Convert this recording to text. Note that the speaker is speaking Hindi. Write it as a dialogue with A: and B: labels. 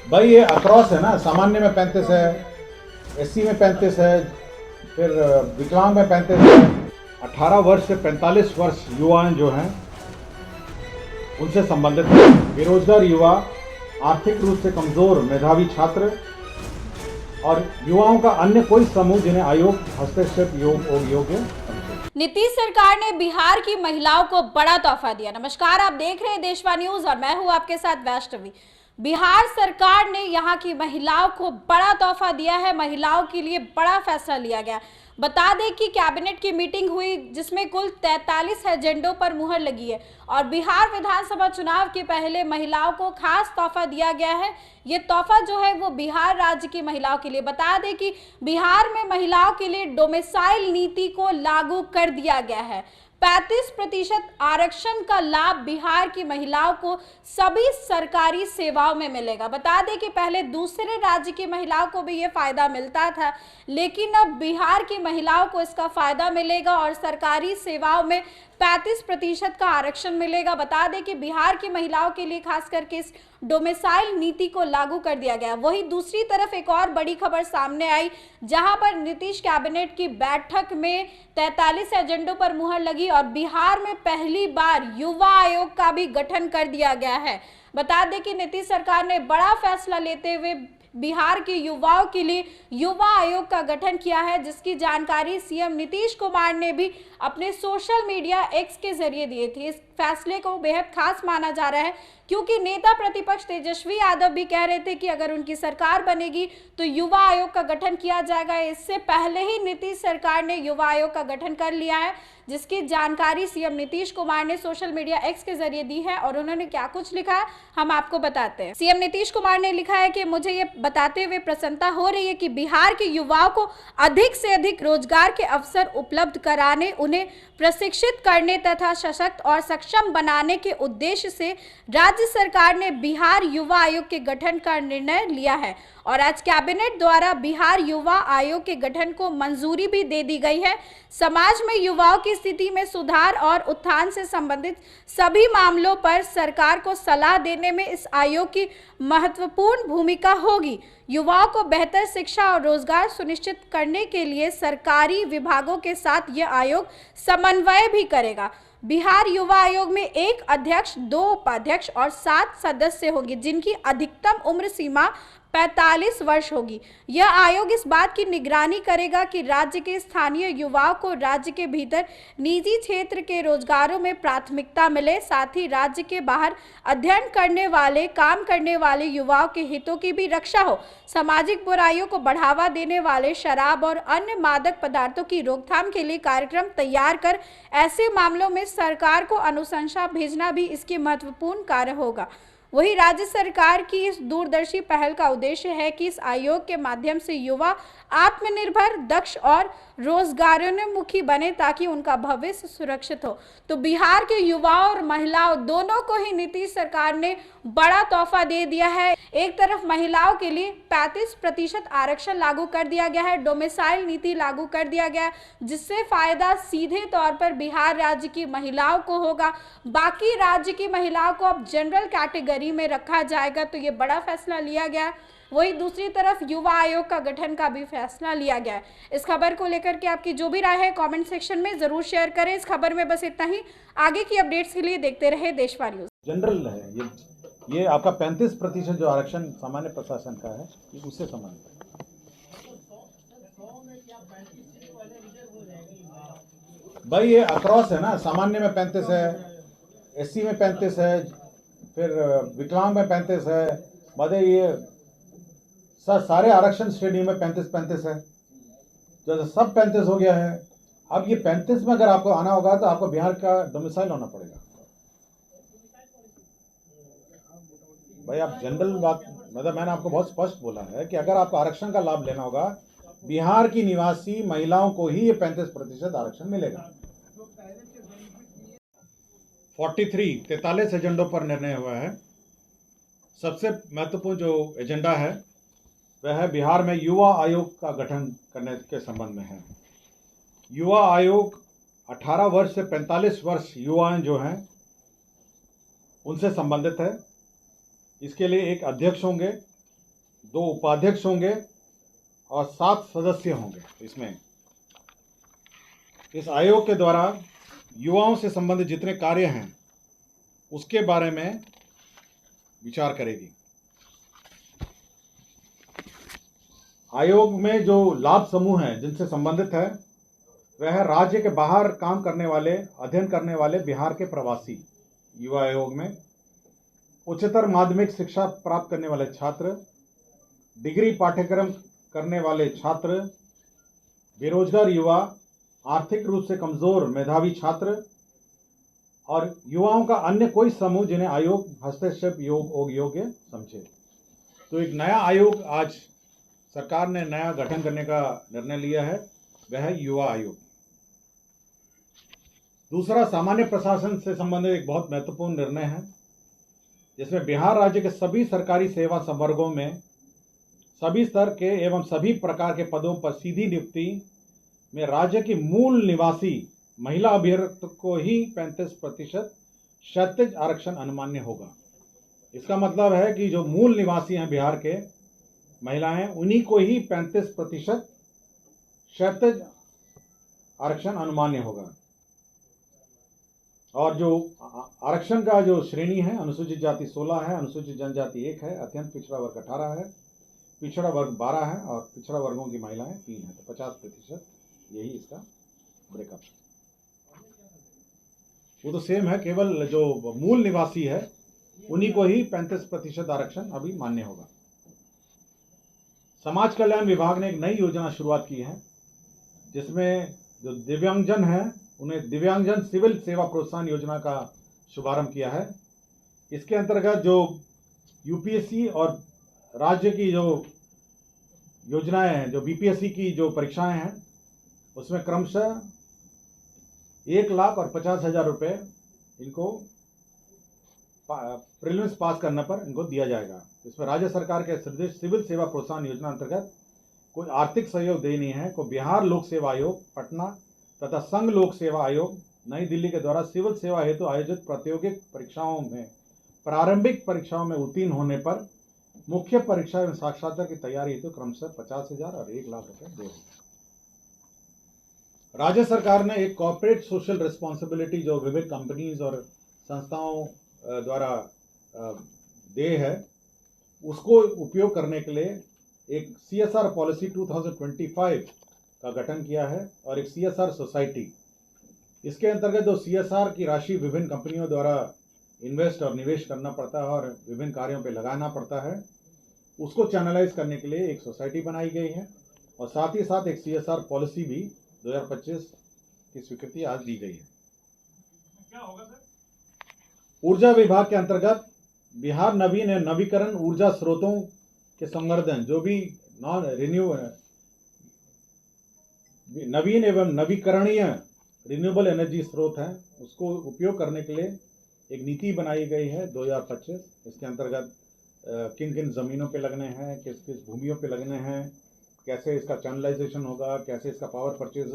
A: भाई ये अक्रॉस है ना, सामान्य में 35 है, एससी में 35 है, फिर विकलांग में 35 है। 18 वर्ष से 45 वर्ष युवा जो हैं उनसे संबंधित है। बेरोजगार युवा, आर्थिक रूप से कमजोर मेधावी छात्र और युवाओं का अन्य कोई समूह जिन्हें आयोग हस्तक्षेप योग्य।
B: नीतीश सरकार ने बिहार की महिलाओं को बड़ा तोहफा दिया। नमस्कार, आप देख रहे हैं देशवा न्यूज और मैं हूं आपके साथ वैष्णवी। बिहार सरकार ने यहां की महिलाओं को बड़ा तोहफा दिया है। महिलाओं के लिए बड़ा फैसला लिया गया। बता दें कि कैबिनेट की मीटिंग हुई जिसमें कुल 43 एजेंडों पर मुहर लगी है और बिहार विधानसभा चुनाव के पहले महिलाओं को खास तोहफा दिया गया है। ये तोहफा जो है वो बिहार राज्य की महिलाओं के लिए। बता दें कि बिहार में महिलाओं के लिए डोमिसाइल नीति को लागू कर दिया गया है। 35% आरक्षण का लाभ बिहार की महिलाओं को सभी सरकारी सेवाओं में मिलेगा। बता दें कि पहले दूसरे राज्य की महिलाओं को भी ये फायदा मिलता था, लेकिन अब बिहार की महिलाओं को इसका फायदा मिलेगा और सरकारी सेवाओं में 35% का आरक्षण मिलेगा। बता दें कि बिहार की महिलाओं के लिए खास करके इस डोमिसाइल नीति को लागू कर दिया गया। वहीं दूसरी तरफ एक और बड़ी खबर सामने आई, जहां पर नीतीश कैबिनेट की बैठक में 43 एजेंडों पर मुहर लगी और बिहार में पहली बार युवा आयोग का भी गठन कर दिया गया है। बता दें कि नीतीश सरकार ने बड़ा फैसला लेते हुए बिहार के युवाओं के लिए युवा आयोग का गठन किया है, जिसकी जानकारी सीएम नीतीश कुमार ने भी अपने सोशल मीडिया एक्स के जरिए दिए थे। इस फैसले को बेहद खास माना जा रहा है क्योंकि नेता प्रतिपक्ष तेजस्वी यादव भी कह रहे थे कि अगर उनकी सरकार बनेगी तो युवा आयोग का गठन किया जाएगा। इससे पहले ही नीतीश सरकार ने युवा आयोग का गठन कर लिया है, जिसकी जानकारी सीएम नीतीश कुमार ने सोशल मीडिया एक्स के जरिए दी है और उन्होंने क्या कुछ लिखा है हम आपको बताते हैं। सीएम नीतीश कुमार ने लिखा है कि मुझे ये बताते हुए प्रसन्नता हो रही है कि बिहार के युवाओं को अधिक से अधिक रोजगार के अवसर उपलब्ध कराने, उन्हें प्रशिक्षित करने तथा सशक्त और सक्षम बनाने के उद्देश्य से राज्य सरकार ने बिहार युवा आयोग के गठन का निर्णय लिया है और आज कैबिनेट द्वारा बिहार युवा आयोग के गठन को मंजूरी भी दे दी गई है। समाज में युवाओं की स्थिति में सुधार और उत्थान से संबंधित सभी मामलों पर सरकार को सलाह देने में इस आयोग की महत्वपूर्ण भूमिका होगी। युवाओं को बेहतर शिक्षा और रोजगार सुनिश्चित करने के लिए सरकारी विभागों के साथ यह आयोग समन्वय भी करेगा। बिहार युवा आयोग में 1 अध्यक्ष, 2 उपाध्यक्ष और 7 सदस्य होंगे, जिनकी अधिकतम उम्र सीमा 45 वर्ष होगी। यह आयोग इस बात की निगरानी करेगा कि राज्य के स्थानीय युवाओं को राज्य के भीतर निजी क्षेत्र के रोजगारों में प्राथमिकता मिले, साथ ही राज्य के बाहर अध्ययन करने वाले, काम करने वाले युवाओं के हितों की भी रक्षा हो। सामाजिक बुराइयों को बढ़ावा देने वाले शराब और अन्य मादक पदार्थों की रोकथाम के लिए कार्यक्रम तैयार कर ऐसे मामलों में सरकार को अनुशंसा भेजना भी इसकी महत्वपूर्ण कार्य होगा। वही राज्य सरकार की इस दूरदर्शी पहल का उद्देश्य है कि इस आयोग के माध्यम से युवा आत्मनिर्भर, दक्ष और रोजगारोन्मुखी बने ताकि उनका भविष्य सुरक्षित हो। तो बिहार के युवाओं और महिलाओं दोनों को ही नीतीश सरकार ने बड़ा तोहफा दे दिया है। एक तरफ महिलाओं के लिए 35% आरक्षण लागू कर दिया गया है, डोमिसाइल नीति लागू कर दिया गया है, जिससे फायदा सीधे तौर पर बिहार राज्य की महिलाओं को होगा। बाकी राज्य की महिलाओं को अब जनरल कैटेगरी में रखा जाएगा, तो ये बड़ा फैसला लिया गया। वही दूसरी तरफ युवा आयोग का गठन का भी फैसला लिया गया है। इस खबर को लेकर के आपकी जो भी राय है कमेंट सेक्शन में जरूर शेयर करें। इस खबर में बस इतना ही। आगे की अपडेट्स के लिए देखते रहे देशवा न्यूज।
A: जनरल है ये आपका 35% जो आरक्षण सामान्य प्रशासन का है, ये उससे संबंधित है। भाई ये अक्रॉस है ना, सामान्य में 35 है, एससी में 35 है, फिर विकलांग में 35 है, मतलब ये सारे आरक्षण श्रेणी में 35 है, जो सब 35 हो गया है। अब ये 35 में अगर आपको आना होगा तो आपको बिहार का डोमिसाइल होना पड़ेगा। भाई आप जनरल बात, मतलब मैंने आपको बहुत स्पष्ट बोला है कि अगर आपको आरक्षण का लाभ लेना होगा, बिहार की निवासी महिलाओं को ही ये 35% आरक्षण मिलेगा। 43 एजेंडों पर निर्णय हुआ है। सबसे महत्वपूर्ण जो एजेंडा है वह है बिहार में युवा आयोग का गठन करने के संबंध में है। युवा आयोग 18 वर्ष से 45 वर्ष युवा जो हैं उनसे संबंधित है। इसके लिए 1 अध्यक्ष होंगे, 2 उपाध्यक्ष होंगे और 7 सदस्य होंगे। इसमें इस आयोग के द्वारा युवाओं से संबंधित जितने कार्य हैं उसके बारे में विचार करेगी। आयोग में जो लाभ समूह हैं जिनसे संबंधित है वह है राज्य के बाहर काम करने वाले, अध्ययन करने वाले बिहार के प्रवासी युवा आयोग में, उच्चतर माध्यमिक शिक्षा प्राप्त करने वाले छात्र, डिग्री पाठ्यक्रम करने वाले छात्र, बेरोजगार युवा, आर्थिक रूप से कमजोर मेधावी छात्र और युवाओं का अन्य कोई समूह जिन्हें आयोग हस्तक्षेप योग्य समझे। तो एक नया आयोग आज सरकार ने नया गठन करने का निर्णय लिया है, वह है युवा आयोग। दूसरा, सामान्य प्रशासन से संबंधित एक बहुत महत्वपूर्ण निर्णय है जिसमें बिहार राज्य के सभी सरकारी सेवा संवर्गों में सभी स्तर के एवं सभी प्रकार के पदों पर सीधी नियुक्ति में राज्य की मूल निवासी महिला अभ्यर्थी को ही 35% क्षैतिज आरक्षण अनुमान्य होगा। इसका मतलब है कि जो मूल निवासी हैं बिहार के महिलाएं, उन्हीं को ही 35% क्षैतिज आरक्षण अनुमान्य होगा। और जो आरक्षण का जो श्रेणी है, अनुसूचित जाति 16 है, अनुसूचित जनजाति 1 है, अत्यंत पिछड़ा वर्ग 18 है, पिछड़ा वर्ग 12 है और पिछड़ा वर्गों की महिलाएं 3 है। तो 50% यही इसका ब्रेकअप है। वो तो सेम है, केवल जो मूल निवासी है उन्हीं को ही 35% आरक्षण अभी मान्य होगा। समाज कल्याण विभाग ने एक नई योजना शुरुआत की है जिसमें जो दिव्यांगजन है उन्हें दिव्यांगजन सिविल सेवा प्रोत्साहन योजना का शुभारंभ किया है। इसके अंतर्गत जो यूपीएससी और राज्य की जो योजनाएं हैं, जो बीपीएससी की जो परीक्षाएं हैं, उसमें क्रमशः 1,50,000 रुपये इनको प्रीलिम्स पास करने पर इनको दिया जाएगा। इसमें राज्य सरकार के सिविल सेवा प्रोत्साहन योजना अंतर्गत कोई आर्थिक सहयोग दे नहीं है। को बिहार लोक सेवा आयोग पटना तथा संघ लोक सेवा आयोग नई दिल्ली के द्वारा सिविल सेवा हेतु आयोजित प्रतियोगिक परीक्षाओं में प्रारंभिक परीक्षाओं में उत्तीर्ण होने पर मुख्य परीक्षा एवं साक्षात्कार की तैयारी हेतु क्रमशः 50,000 और 1 लाख रुपए देगी। राज्य सरकार ने एक कॉर्पोरेट सोशल रिस्पॉन्सिबिलिटी जो विविध कंपनीज और संस्थाओं द्वारा दे है, उसको उपयोग करने के लिए एक CSR पॉलिसी 2025 का गठन किया है और एक CSR सोसाइटी, इसके अंतर्गत जो CSR की राशि विभिन्न कंपनियों द्वारा इन्वेस्ट और निवेश करना पड़ता है और विभिन्न कार्यों पे लगाना पड़ता है, उसको चैनलाइज करने के लिए एक सोसाइटी बनाई गई है और साथ ही साथ एक CSR पॉलिसी भी 2025 की स्वीकृति आज दी गई है। क्या होगा सर? ऊर्जा विभाग के अंतर्गत बिहार नवीन एवं नवीकरण ऊर्जा स्रोतों के संवर्धन, जो भी नवीन एवं नवीकरणीय रिन्यूएबल एनर्जी स्रोत हैं, उसको उपयोग करने के लिए एक नीति बनाई गई है 2025। इसके अंतर्गत किन किन ज़मीनों पे लगने हैं, किस किस भूमियों पे लगने हैं, कैसे इसका चैनलाइजेशन होगा, कैसे इसका पावर परचेज